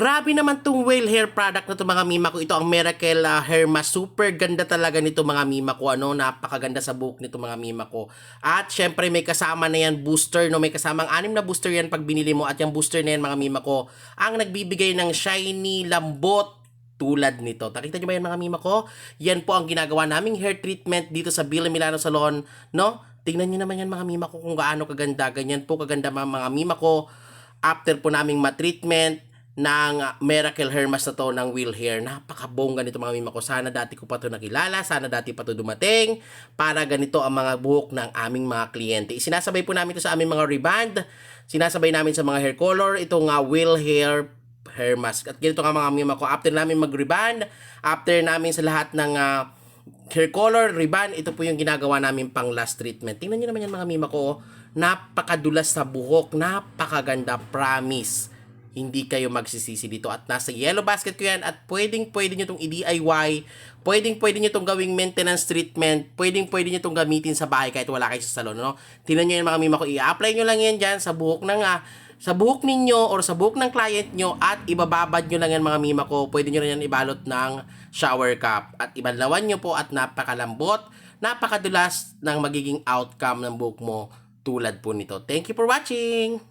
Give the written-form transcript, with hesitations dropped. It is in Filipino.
Grabe naman tong whale hair product na to mga mima ko. Ito ang Miracle Hair Mask. Super ganda talaga nito mga mima ko. Ano, napakaganda sa buhok nito mga mima ko. At syempre may kasama na yan booster, no? May kasamang 6 na booster yan pag binili mo. At yung booster na yan mga mima ko, ang nagbibigay ng shiny lambot tulad nito. Nakita nyo ba yan mga mima ko? Yan po ang ginagawa naming hair treatment dito sa Villa Milano Salon, no? Tingnan nyo naman yan mga mima ko kung gaano kaganda. Ganyan po kaganda mga mima ko. After po naming matreatment ng Miracle Hair Mask na to ng Wheel Hair. Napakabongga nito mga mima ko. Sana dati ko pa to nakilala. Sana dati pa to dumating. Para ganito ang mga buhok ng aming mga kliyente. Isinasabay po namin to sa aming mga reband. Sinasabay namin sa mga hair color. Itong Wheel Hair Mask. At ganito nga mga mima ko. After namin mag-reband, after namin sa lahat ng hair color, reband, ito po yung ginagawa namin pang last treatment. Tingnan nyo naman yan mga mima ko. Napakadulas sa buhok. Napakaganda. Promise. Hindi kayo magsisisi dito. At nasa yellow basket ko yan. At pwedeng nyo itong i-DIY. Pwedeng nyo itong gawing maintenance treatment. Pwedeng nyo itong gamitin sa bahay kahit wala kayo sa salon. No? Tingnan nyo yan mga mima ko. I-apply nyo lang yan dyan sa buhok ng sa buhok ninyo or sa buhok ng client nyo at ibababad nyo lang yan mga mima ko. Pwede nyo na yan ibalot ng shower cap. At ibanlawan nyo po at napakalambot, napakadulas ng magiging outcome ng buhok mo tulad po nito. Thank you for watching!